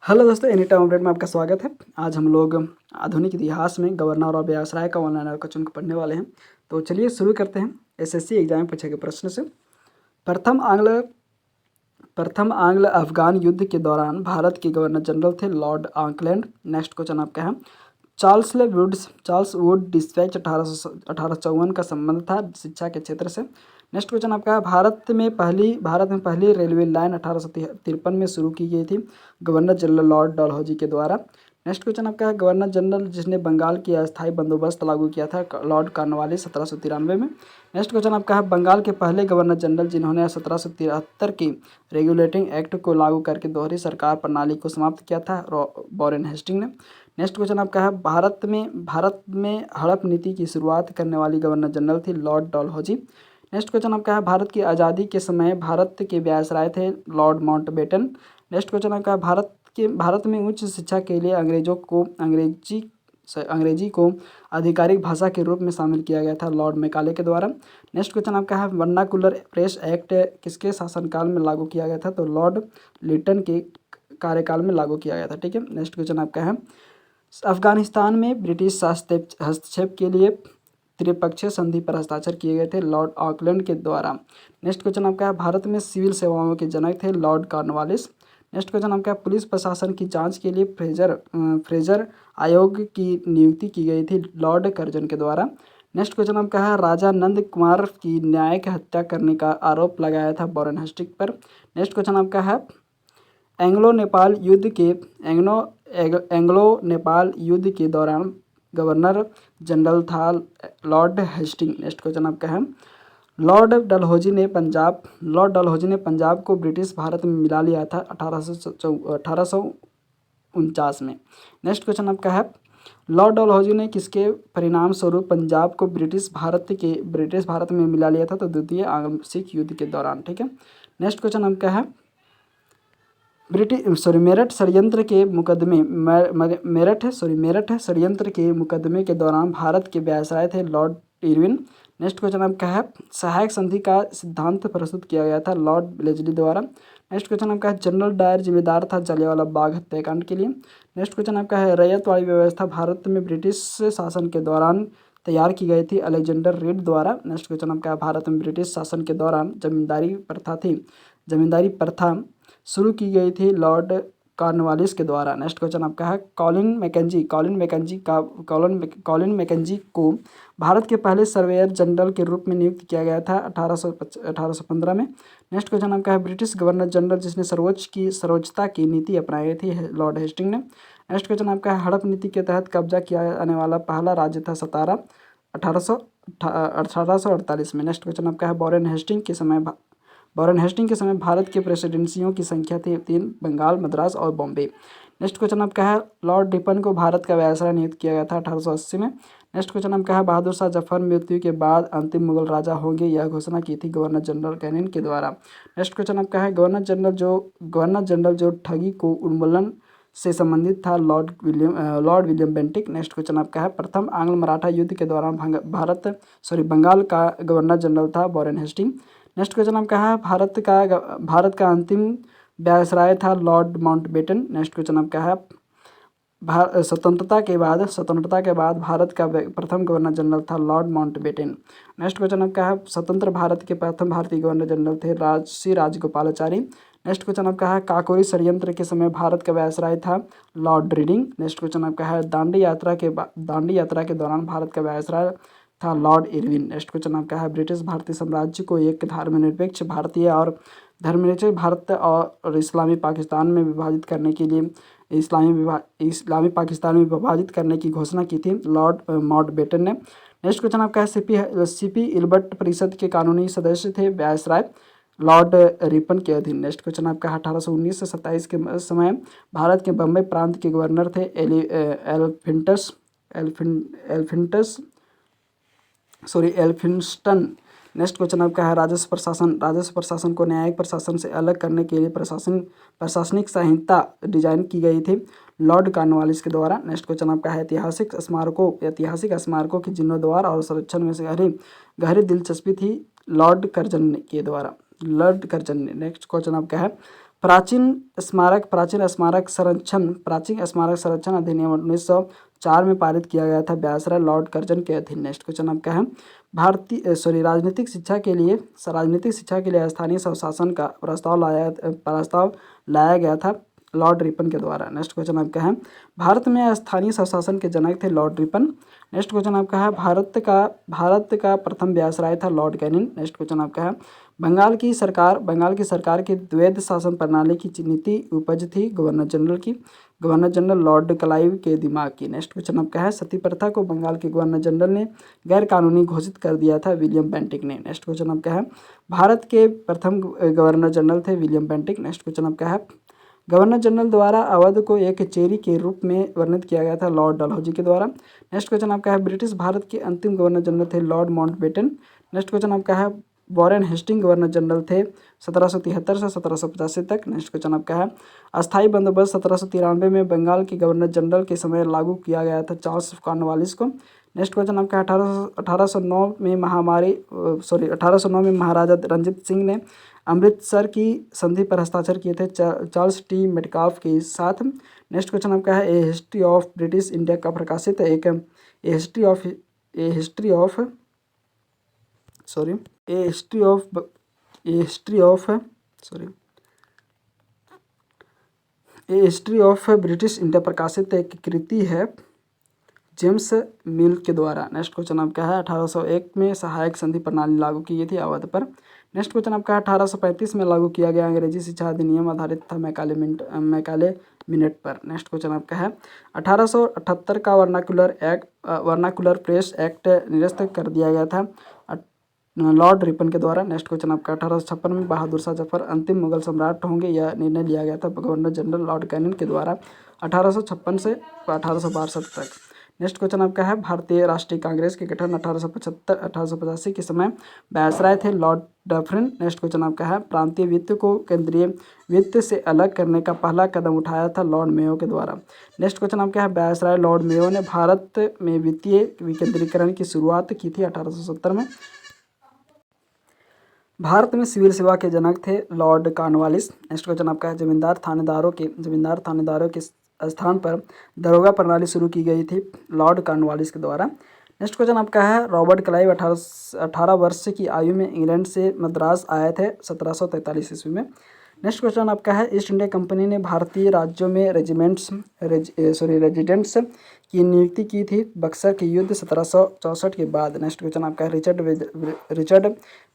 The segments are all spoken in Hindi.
हेलो दोस्तों, एनी टाइम अपडेट में आपका स्वागत है। आज हम लोग आधुनिक इतिहास में गवर्नर और व्यासराय का ऑनलाइन क्वेश्चन को पढ़ने वाले हैं। तो चलिए शुरू करते हैं। एसएससी एग्जाम में पूछे गए प्रश्न से। प्रथम आंग्ल अफगान युद्ध के दौरान भारत के गवर्नर जनरल थे लॉर्ड ऑकलैंड। नेक्स्ट क्वेश्चन आपका है, चार्ल्स वुड डिस्पैच 1854 का संबंध था शिक्षा के क्षेत्र से। नेक्स्ट क्वेश्चन आपका है, भारत में पहली रेलवे लाइन 1853 में शुरू की गई थी गवर्नर जनरल लॉर्ड डलहौजी के द्वारा। नेक्स्ट क्वेश्चन आपका है, गवर्नर जनरल जिसने बंगाल की अस्थायी बंदोबस्त लागू किया था लॉर्ड कॉर्नवालिस 1793 में। नेक्स्ट क्वेश्चन आपका है, बंगाल के पहले गवर्नर जनरल जिन्होंने 1773 की रेगुलेटिंग एक्ट को लागू करके दोहरी सरकार प्रणाली को समाप्त किया था वॉरेन हेस्टिंग ने। नेक्स्ट क्वेश्चन आपका है, भारत में हड़प नीति की शुरुआत करने वाली गवर्नर जनरल थी लॉर्ड डलहौजी। नेक्स्ट क्वेश्चन आपका है, भारत की आज़ादी के समय भारत के व्यासराय थे लॉर्ड माउंटबेटन। नेक्स्ट क्वेश्चन आपका है, भारत में उच्च शिक्षा के लिए अंग्रेजी को आधिकारिक भाषा के रूप में शामिल किया गया था लॉर्ड मैकाले के द्वारा। नेक्स्ट क्वेश्चन आपका है, वर्नाकुलर प्रेस एक्ट किसके शासनकाल में लागू किया गया था? तो लॉर्ड लिटन के कार्यकाल में लागू किया गया था। ठीक है। नेक्स्ट क्वेश्चन आपका है, अफगानिस्तान में ब्रिटिश हस्तक्षेप के लिए त्रिपक्षीय संधि पर हस्ताक्षर किए गए थे लॉर्ड ऑकलैंड के द्वारा। नेक्स्ट क्वेश्चन आपका है, भारत में सिविल सेवाओं के जनक थे लॉर्ड कॉर्नवालिस। नेक्स्ट क्वेश्चन आपका है, पुलिस प्रशासन की जांच के लिए फ्रेजर आयोग की नियुक्ति की गई थी लॉर्ड कर्जन के द्वारा। नेक्स्ट क्वेश्चन आपका है, राजा नंद कुमार की न्यायिक हत्या करने का आरोप लगाया था वॉरेन हेस्टिंग पर। नेक्स्ट क्वेश्चन आपका है, एंग्लो नेपाल युद्ध के दौरान गवर्नर जनरल था लॉर्ड हेस्टिंग। नेक्स्ट क्वेश्चन आपका है, लॉर्ड डलहौजी ने पंजाब को ब्रिटिश भारत में मिला लिया था 1849 में। नेक्स्ट क्वेश्चन आपका है, लॉर्ड डलहौजी ने किसके परिणाम स्वरूप पंजाब को ब्रिटिश भारत में मिला लिया था? तो द्वितीय आंग्ल सिख युद्ध के दौरान। ठीक है। नेक्स्ट क्वेश्चन आपका है, मेरठ षड्यंत्र के मुकदमे के दौरान भारत के व्यासराय थे लॉर्ड इरविन। नेक्स्ट क्वेश्चन आपका है, सहायक संधि का सिद्धांत प्रस्तुत किया गया था लॉर्ड ब्लेजली द्वारा। नेक्स्ट क्वेश्चन आपका है, जनरल डायर जिम्मेदार था जलियांवाला बाग हत्याकांड के लिए। नेक्स्ट क्वेश्चन आपका है, रैयतवाड़ी व्यवस्था भारत में ब्रिटिश शासन के दौरान तैयार की गई थी अलेक्जेंडर रीड द्वारा। नेक्स्ट क्वेश्चन आपका है, भारत में ब्रिटिश शासन के दौरान जमींदारी प्रथा शुरू की गई थी लॉर्ड कॉर्नवालिस के द्वारा। नेक्स्ट क्वेश्चन आपका है, कॉलिन मैकेंजी को भारत के पहले सर्वेयर जनरल के रूप में नियुक्त किया गया था 1815 में। नेक्स्ट क्वेश्चन आपका है, ब्रिटिश गवर्नर जनरल जिसने सर्वोच्चता की नीति अपनाई थी लॉर्ड हेस्टिंग ने। नेक्स्ट क्वेश्चन आपका है, हड़प नीति के तहत कब्जा किया जाने वाला पहला राज्य था सतारा 1848 में। नेक्स्ट क्वेश्चन आपका है, वॉरेन हेस्टिंग के समय भारत के प्रेसिडेंसियों की संख्या थी 3, बंगाल, मद्रास और बॉम्बे। नेक्स्ट क्वेश्चन आपका है, लॉर्ड डिपन को भारत का व्यासराय नियुक्त किया गया था 1880 में। नेक्स्ट क्वेश्चन आपका है, बहादुर शाह जफर मृत्यु के बाद अंतिम मुगल राजा होंगे यह घोषणा की थी गवर्नर जनरल कैनिंग के द्वारा। नेक्स्ट क्वेश्चन आपका है, गवर्नर जनरल जो ठगी को उन्मूलन से संबंधित था Lord William Bentinck. Next question आपका है, प्रथम आंग्ल मराठा युद्ध के दौरान बंगाल का गवर्नर जनरल था वॉरेन हेस्टिंग। नेक्स्ट क्वेश्चन आपका है, भारत का अंतिम व्यासराय था लॉर्ड माउंटबेटन। नेक्स्ट क्वेश्चन आपका है, स्वतंत्रता के बाद भारत का प्रथम गवर्नर जनरल था लॉर्ड माउंटबेटन। नेक्स्ट क्वेश्चन आपका है, स्वतंत्र भारत के प्रथम भारतीय गवर्नर जनरल थे श्री राजगोपालाचारी। नेक्स्ट क्वेश्चन आपका है, काकोरी षड्यंत्र के समय भारत का व्यासराय था लॉर्ड रीडिंग। नेक्स्ट क्वेश्चन आपका है, दांडी यात्रा के दौरान भारत का व्यासराय था लॉर्ड इरविन। नेक्स्ट क्वेश्चन आपका है, ब्रिटिश भारतीय साम्राज्य को एक धर्मनिरपेक्ष भारत और इस्लामी पाकिस्तान में विभाजित करने के लिए इस्लामी पाकिस्तान में विभाजित करने की घोषणा की थी लॉर्ड माउंटबेटन ने। नेक्स्ट क्वेश्चन आपका है, सीपी इल्बर्ट परिषद के कानूनी सदस्य थे व्यासराय लॉर्ड रिपन के अधीन। नेक्स्ट क्वेश्चन आपका 1819 से 27 के समय भारत के बम्बई प्रांत के गवर्नर थे एल्फिंस्टन। नेक्स्ट क्वेश्चन आपका है, राजस्व प्रशासन को न्यायिक प्रशासन से अलग करने के लिए प्रशासनिक संहिता डिजाइन की गई थी लॉर्ड कॉर्नवालिस के द्वारा। नेक्स्ट क्वेश्चन आपका है, ऐतिहासिक स्मारकों के जीर्णोद्धार और संरक्षण में से गहरी दिलचस्पी थी लॉर्ड कर्जन ने। नेक्स्ट क्वेश्चन आपका है, प्राचीन स्मारक संरक्षण अधिनियम 1904 में पारित किया गया था वायसराय लॉर्ड कर्जन के अधीन। नेक्स्ट क्वेश्चन आपका है राजनीतिक शिक्षा के लिए स्थानीय स्वशासन का प्रस्ताव लाया गया था लॉर्ड रिपन के द्वारा। नेक्स्ट क्वेश्चन आपका है भारत में स्थानीय स्वशासन के जनक थे लॉर्ड रिपन। नेक्स्ट क्वेश्चन आपका है भारत का प्रथम वायसराय था लॉर्ड कैनिंग। नेक्स्ट क्वेश्चन आपका है बंगाल की सरकार की द्वैध शासन प्रणाली की नीति उपज थी गवर्नर जनरल लॉर्ड क्लाइव के दिमाग की। नेक्स्ट क्वेश्चन आपका है सती प्रथा को बंगाल के गवर्नर जनरल ने गैर कानूनी घोषित कर दिया था विलियम बेंटिक ने। नेक्स्ट क्वेश्चन आपका है भारत के प्रथम गवर्नर जनरल थे विलियम बेंटिक। नेक्स्ट क्वेश्चन आपका है गवर्नर जनरल द्वारा अवध को एक कचेरी के रूप में वर्णित किया गया था लॉर्ड डलहौजी के द्वारा। नेक्स्ट क्वेश्चन आपका है ब्रिटिश भारत के अंतिम गवर्नर जनरल थे लॉर्ड माउंटबेटन। नेक्स्ट क्वेश्चन आपका है वॉरेन हेस्टिंग गवर्नर जनरल थे 1773 से 1785 तक। नेक्स्ट क्वेश्चन आपका है अस्थायी बंदोबस्त 1793 में बंगाल के गवर्नर जनरल के समय लागू किया गया था चार्ल्स कॉर्नवालिस को। नेक्स्ट क्वेश्चन आपका है 1809 में महाराजा रंजीत सिंह ने अमृतसर की संधि पर हस्ताक्षर किए थे चार्ल्स टी मेटकाफ के साथ। नेक्स्ट क्वेश्चन आपका है ए हिस्ट्री ऑफ ब्रिटिश इंडिया का प्रकाशित एक ए हिस्ट्री ऑफ ब्रिटिश इंडिया प्रकाशित एक कृति है जेम्स मिल के द्वारा। नेक्स्ट क्वेश्चन आपका है 1801 में सहायक संधि प्रणाली लागू की गई थी अवध पर। नेक्स्ट क्वेश्चन आपका है 1835 में लागू किया गया अंग्रेजी शिक्षा अधिनियम आधारित था मैकाले मिनट पर। नेक्स्ट क्वेश्चन आपका है 1878 का वर्नाकुलर प्रेस एक्ट निरस्त कर दिया गया था लॉर्ड रिपन के द्वारा। नेक्स्ट क्वेश्चन आपका 1856 में बहादुर शाह जफर अंतिम मुगल सम्राट होंगे यह निर्णय लिया गया था गवर्नर जनरल लॉर्ड कैनिंग के द्वारा 1856 से 1862 तक। नेक्स्ट क्वेश्चन आपका है भारतीय राष्ट्रीय कांग्रेस के गठन 1885 के समय वायसराय थे लॉर्ड डफरिन। नेक्स्ट क्वेश्चन आपका है प्रांतीय वित्त को केंद्रीय वित्त से अलग करने का पहला कदम उठाया था लॉर्ड मेयो के द्वारा। नेक्स्ट क्वेश्चन आपका है वायसराय लॉर्ड मेयो ने भारत में वित्तीय विकेंद्रीकरण की शुरुआत की थी 1870 में। भारत में सिविल सेवा के जनक थे लॉर्ड कॉर्नवालिस। नेक्स्ट क्वेश्चन आपका है जमींदार थानेदारों के स्थान पर दरोगा प्रणाली शुरू की गई थी लॉर्ड कॉर्नवालिस के द्वारा। नेक्स्ट क्वेश्चन आपका है रॉबर्ट क्लाइव 18 वर्ष की आयु में इंग्लैंड से मद्रास आए थे 1743 ईस्वी में। नेक्स्ट क्वेश्चन आपका है ईस्ट इंडिया कंपनी ने भारतीय राज्यों में रेजिडेंट्स की नियुक्ति की थी बक्सर के युद्ध 1764 के बाद। नेक्स्ट क्वेश्चन आपका है रिचर्ड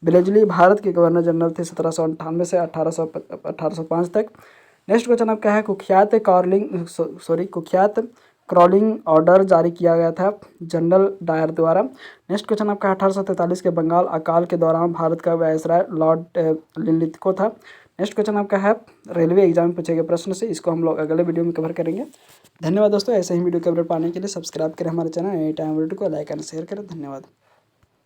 ब्लेजली भारत के गवर्नर जनरल थे 1798 से 1805 तक। नेक्स्ट क्वेश्चन आपका है कुख्यात क्रॉलिंग ऑर्डर जारी किया गया था जनरल डायर द्वारा। नेक्स्ट क्वेश्चन आपका 1843 के बंगाल अकाल के दौरान भारत का वायसराय लॉर्ड लिनलिथगो था। नेक्स्ट क्वेश्चन आपका है रेलवे एग्जाम में पूछे गए प्रश्न से, इसको हम लोग अगले वीडियो में कवर करेंगे। धन्यवाद दोस्तों, ऐसे ही वीडियो कवर पाने के लिए सब्सक्राइब करें हमारे चैनल एनी टाइम वीडियो को लाइक एंड शेयर करें। धन्यवाद।